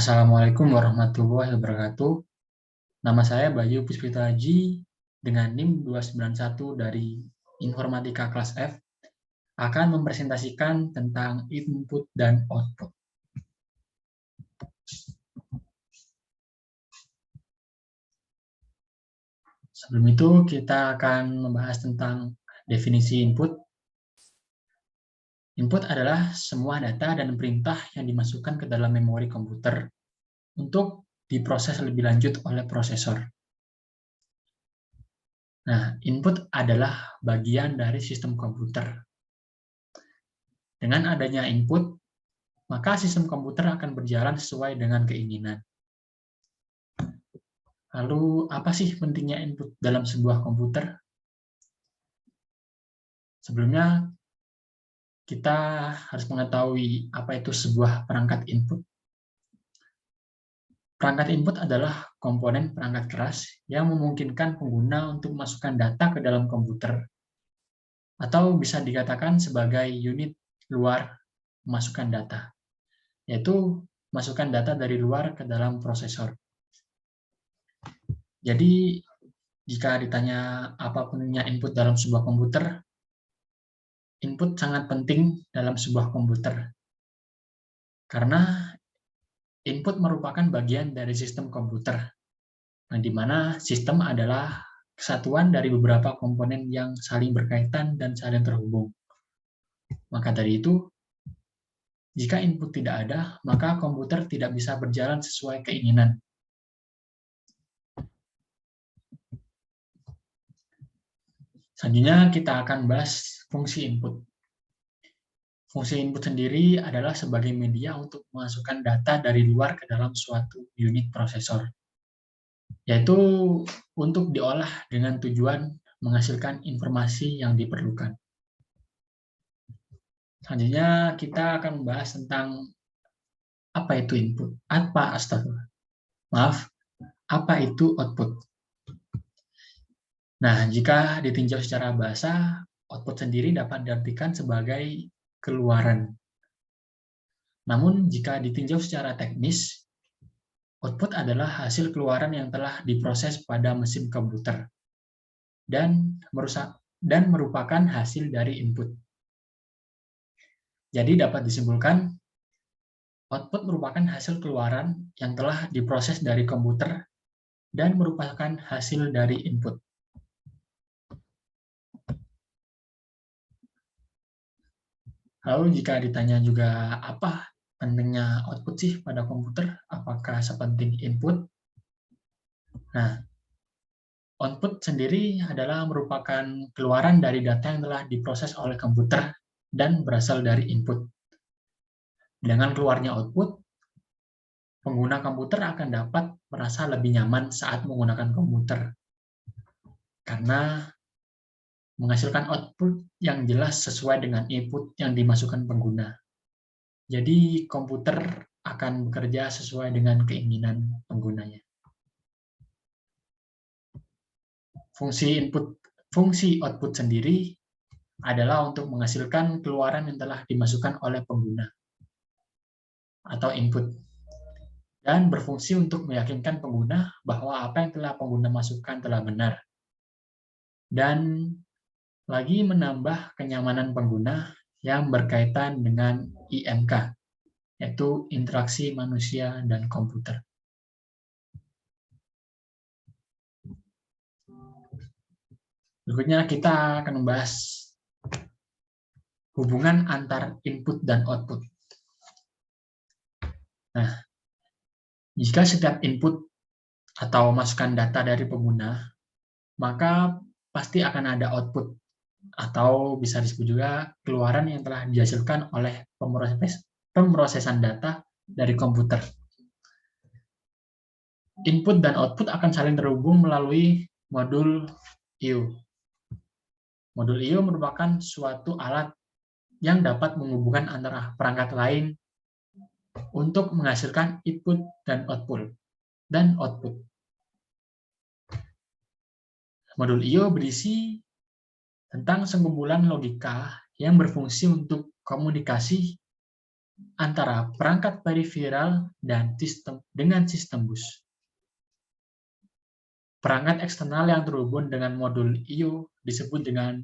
Assalamualaikum warahmatullahi wabarakatuh. Nama saya Bayu Puspita Haji dengan NIM 291 dari Informatika kelas F akan mempresentasikan tentang input dan output. Sebelum itu kita akan membahas tentang definisi input. Input adalah semua data dan perintah yang dimasukkan ke dalam memori komputer untuk diproses lebih lanjut oleh prosesor. Nah, input adalah bagian dari sistem komputer. Dengan adanya input, maka sistem komputer akan berjalan sesuai dengan keinginan. Lalu, apa sih pentingnya input dalam sebuah komputer? Sebelumnya, kita harus mengetahui apa itu sebuah perangkat input. Perangkat input adalah komponen perangkat keras yang memungkinkan pengguna untuk memasukkan data ke dalam komputer, atau bisa dikatakan sebagai unit luar memasukkan data, yaitu masukkan data dari luar ke dalam prosesor. Jadi, jika ditanya apa pentingnya input dalam sebuah komputer, input sangat penting dalam sebuah komputer. Karena input merupakan bagian dari sistem komputer, di mana sistem adalah kesatuan dari beberapa komponen yang saling berkaitan dan saling terhubung. Maka dari itu, jika input tidak ada, maka komputer tidak bisa berjalan sesuai keinginan. Selanjutnya kita akan bahas fungsi input. Fungsi input sendiri adalah sebagai media untuk memasukkan data dari luar ke dalam suatu unit prosesor, yaitu untuk diolah dengan tujuan menghasilkan informasi yang diperlukan. Selanjutnya kita akan membahas tentang apa itu input, apa itu output. Nah, jika ditinjau secara bahasa, output sendiri dapat diartikan sebagai keluaran. Namun, jika ditinjau secara teknis, output adalah hasil keluaran yang telah diproses pada mesin komputer dan merupakan hasil dari input. Jadi dapat disimpulkan, output merupakan hasil keluaran yang telah diproses dari komputer dan merupakan hasil dari input. Lalu jika ditanya juga apa pentingnya output sih pada komputer, apakah sepenting input? Nah, output sendiri adalah merupakan keluaran dari data yang telah diproses oleh komputer dan berasal dari input. Dengan keluarnya output, pengguna komputer akan dapat merasa lebih nyaman saat menggunakan komputer. Karena menghasilkan output yang jelas sesuai dengan input yang dimasukkan pengguna. Jadi komputer akan bekerja sesuai dengan keinginan penggunanya. Fungsi output sendiri adalah untuk menghasilkan keluaran yang telah dimasukkan oleh pengguna atau input, dan berfungsi untuk meyakinkan pengguna bahwa apa yang telah pengguna masukkan telah benar, dan lagi menambah kenyamanan pengguna yang berkaitan dengan IMK, yaitu interaksi manusia dan komputer. Berikutnya kita akan membahas hubungan antar input dan output. Nah, jika setiap input atau masukan data dari pengguna, maka pasti akan ada output atau bisa disebut juga keluaran yang telah dihasilkan oleh pemrosesan data dari komputer. Input dan output akan saling terhubung melalui modul I/O. Modul I/O merupakan suatu alat yang dapat menghubungkan antara perangkat lain untuk menghasilkan input dan output. Modul I/O berisi tentang sekumpulan logika yang berfungsi untuk komunikasi antara perangkat peripheral dan sistem bus. Perangkat eksternal yang terhubung dengan modul I/O disebut dengan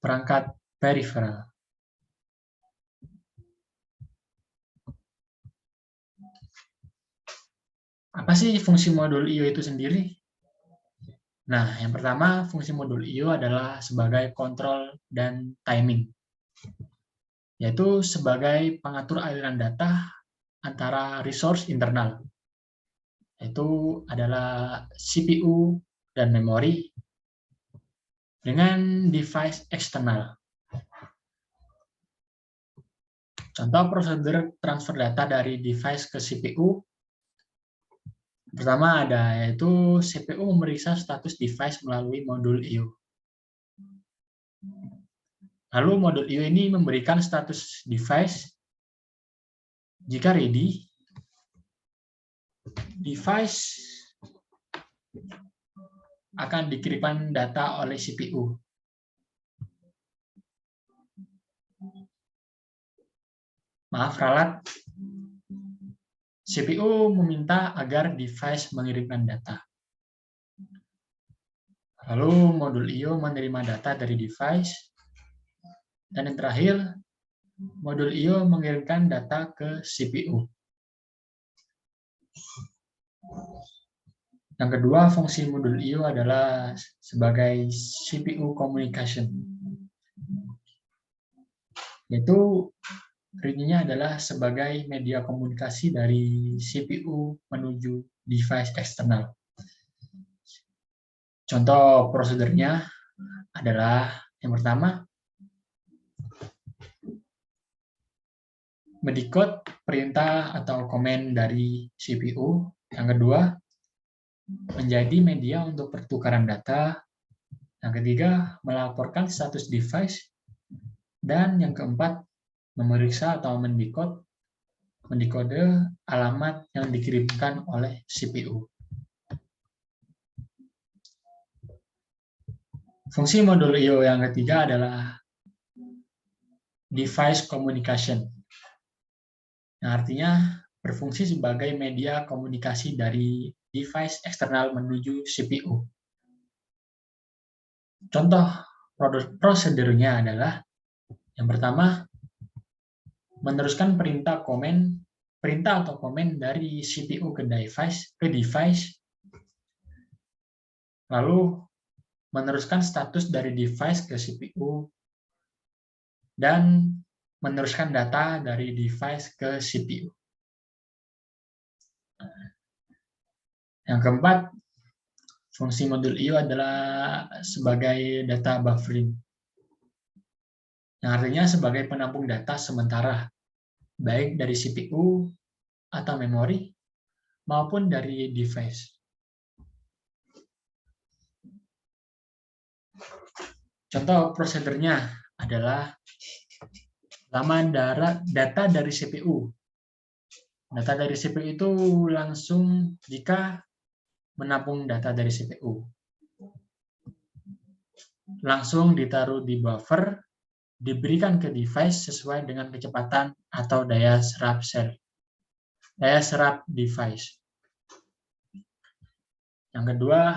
perangkat peripheral. Apa sih fungsi modul I/O itu sendiri? Nah, yang pertama, fungsi modul I/O adalah sebagai kontrol dan timing, yaitu sebagai pengatur aliran data antara resource internal, yaitu adalah CPU dan memori, dengan device eksternal. Contoh prosedur transfer data dari device ke CPU. Pertama ada, yaitu CPU memeriksa status device melalui modul I/O. Lalu modul I/O ini memberikan status device. Jika ready, device akan dikirimkan data oleh CPU. Maaf, ralat. CPU meminta agar device mengirimkan data. Lalu modul I/O menerima data dari device. Dan yang terakhir, modul I/O mengirimkan data ke CPU. Yang kedua, fungsi modul I/O adalah sebagai CPU communication. Yaitu ringnya adalah sebagai media komunikasi dari CPU menuju device eksternal. Contoh prosedurnya adalah yang pertama, mendekode perintah atau komen dari CPU. Yang kedua, menjadi media untuk pertukaran data. Yang ketiga, melaporkan status device. Dan yang keempat, memeriksa atau mendekode alamat yang dikirimkan oleh CPU. Fungsi modul I/O yang ketiga adalah device communication, yang artinya berfungsi sebagai media komunikasi dari device eksternal menuju CPU. Contoh prosedurnya adalah yang pertama, meneruskan perintah atau komen dari CPU ke device, lalu meneruskan status dari device ke CPU, dan meneruskan data dari device ke CPU. Yang keempat, fungsi modul I/O adalah sebagai data buffering, yang artinya sebagai penampung data sementara, baik dari CPU atau memori, maupun dari device. Contoh prosedurnya adalah pertama, data dari CPU. Data dari CPU itu langsung jika menampung data dari CPU. Langsung ditaruh di buffer, diberikan ke device sesuai dengan kecepatan atau daya serap device. Yang kedua,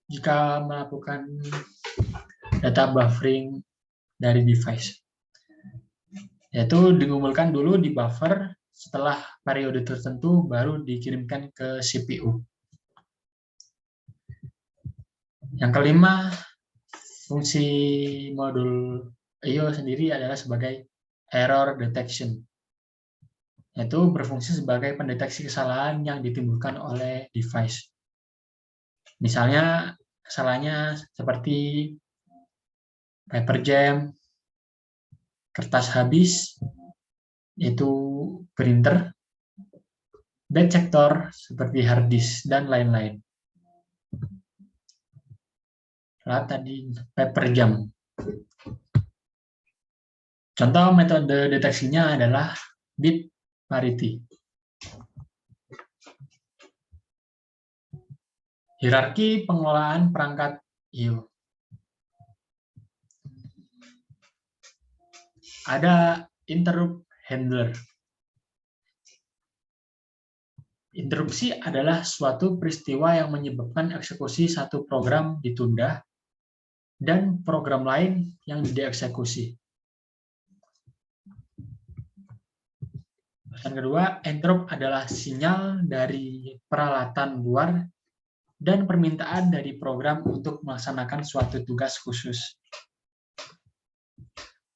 jika melakukan data buffering dari device, yaitu dikumpulkan dulu di buffer, setelah periode tertentu baru dikirimkan ke CPU. Yang kelima, fungsi modul I/O sendiri adalah sebagai error detection, yaitu berfungsi sebagai pendeteksi kesalahan yang ditimbulkan oleh device. Misalnya, kesalahannya seperti paper jam, kertas habis, yaitu printer, bad sector seperti hard disk, dan lain-lain. Tadi paper jam. Contoh metode deteksinya adalah bit parity. Hierarki pengelolaan perangkat I/O. ada interrupt handler. Interupsi adalah suatu peristiwa yang menyebabkan eksekusi satu program ditunda dan program lain yang dieksekusi. Yang kedua, interrupt adalah sinyal dari peralatan luar dan permintaan dari program untuk melaksanakan suatu tugas khusus.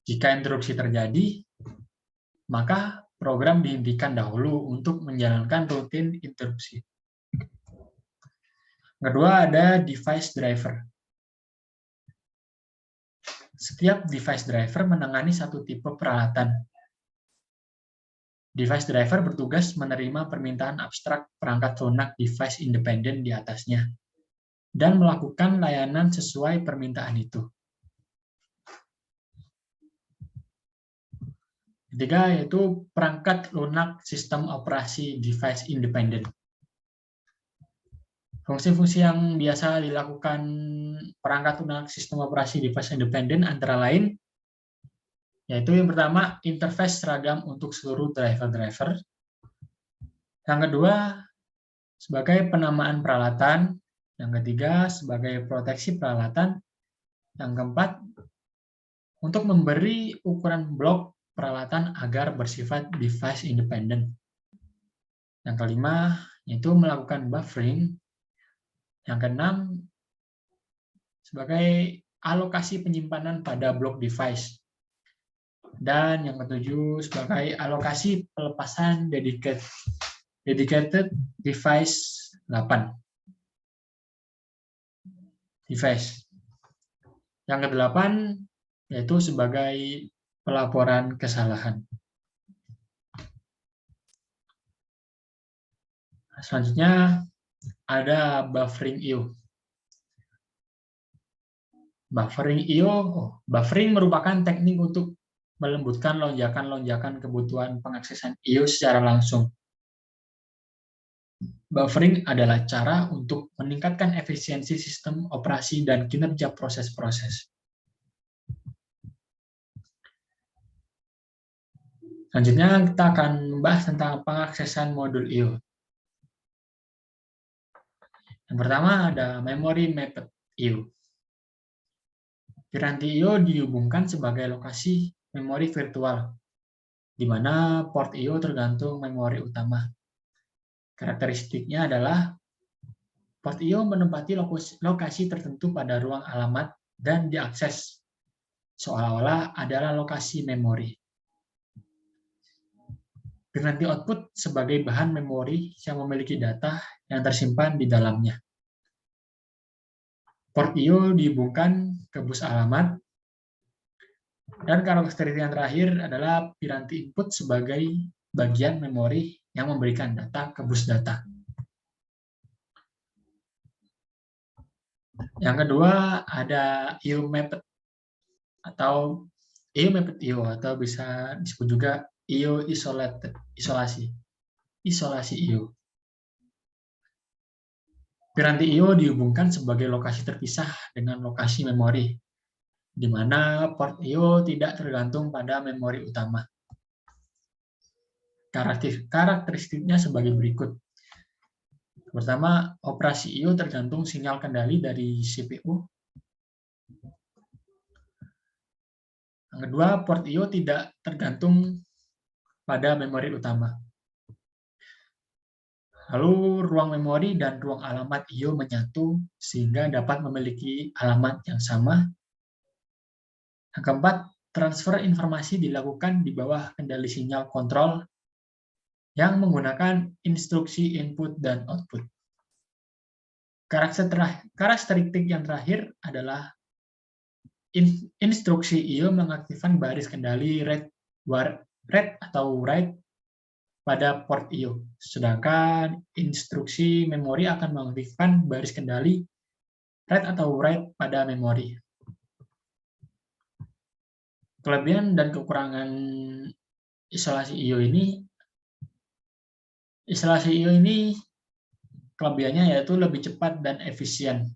Jika interupsi terjadi, maka program dihentikan dahulu untuk menjalankan rutin interupsi. Kedua, ada device driver. Setiap device driver menangani satu tipe peralatan. Device driver bertugas menerima permintaan abstrak perangkat lunak device independen di atasnya dan melakukan layanan sesuai permintaan itu. Ketiga, yaitu perangkat lunak sistem operasi device independen. Fungsi-fungsi yang biasa dilakukan perangkat lunak sistem operasi device independen antara lain yaitu yang pertama, interface seragam untuk seluruh driver-driver. Yang kedua, sebagai penamaan peralatan. Yang ketiga, sebagai proteksi peralatan. Yang keempat, untuk memberi ukuran blok peralatan agar bersifat device independent. Yang kelima, yaitu melakukan buffering. Yang keenam, sebagai alokasi penyimpanan pada blok device. Dan yang ketujuh, sebagai alokasi pelepasan dedicated device 8. Device. Yang kedelapan, yaitu sebagai pelaporan kesalahan. Selanjutnya, ada buffering I/O. Buffering merupakan teknik untuk melembutkan lonjakan-lonjakan kebutuhan pengaksesan I/O secara langsung. Buffering adalah cara untuk meningkatkan efisiensi sistem operasi dan kinerja proses-proses. Selanjutnya kita akan membahas tentang pengaksesan modul I/O. Yang pertama ada memory mapped I/O. Piranti I/O dihubungkan sebagai lokasi memori virtual, di mana port I/O tergantung memori utama. Karakteristiknya adalah port I/O menempati lokasi tertentu pada ruang alamat dan diakses seolah-olah adalah lokasi memori. Piranti output sebagai bahan memori yang memiliki data yang tersimpan di dalamnya. Port I/O dihubungkan ke bus alamat. Dan karakteristik yang terakhir adalah piranti input sebagai bagian memori yang memberikan data ke bus data. Yang kedua ada I/O mapped atau I/O mapped I/O atau bisa disebut juga I/O isolasi I/O. Piranti I/O dihubungkan sebagai lokasi terpisah dengan lokasi memori, di mana port I/O tidak tergantung pada memori utama. Karakteristiknya sebagai berikut. Pertama, operasi I/O tergantung sinyal kendali dari CPU. Yang kedua, port I/O tidak tergantung pada memori utama. Lalu, ruang memori dan ruang alamat I/O menyatu sehingga dapat memiliki alamat yang sama. Yang keempat, transfer informasi dilakukan di bawah kendali sinyal kontrol yang menggunakan instruksi input dan output. Karakteristik yang terakhir adalah instruksi I/O mengaktifkan baris kendali read atau write pada port I/O, sedangkan instruksi memori akan mengaktifkan baris kendali read atau write pada memori. Kelebihan dan kekurangan isolasi I/O ini kelebihannya yaitu lebih cepat dan efisien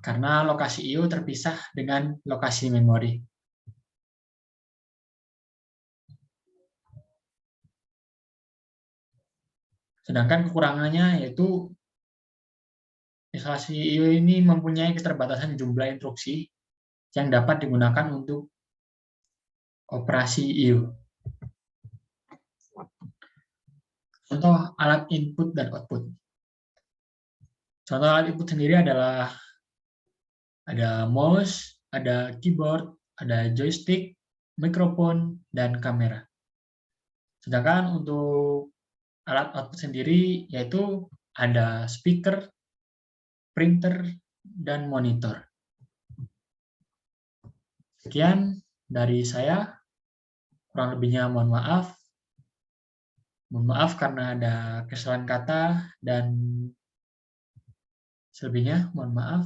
karena lokasi I/O terpisah dengan lokasi memori. Sedangkan kekurangannya yaitu instalasi I/O ini mempunyai keterbatasan jumlah instruksi yang dapat digunakan untuk operasi I/O. Contoh alat input dan output. Contoh alat input sendiri adalah ada mouse, ada keyboard, ada joystick, mikrofon, dan kamera. Sedangkan untuk alat output sendiri yaitu ada speaker, printer, dan monitor. Sekian dari saya, kurang lebihnya mohon maaf. Mohon maaf karena ada kesalahan kata dan selebihnya mohon maaf.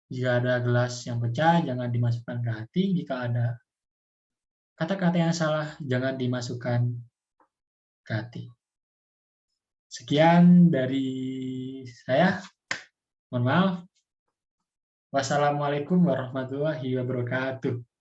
Jika ada gelas yang pecah, jangan dimasukkan ke hati. Jika ada kata-kata yang salah, jangan dimasukkan ke hati. Sekian dari saya. Mohon maaf. Wassalamualaikum warahmatullahi wabarakatuh.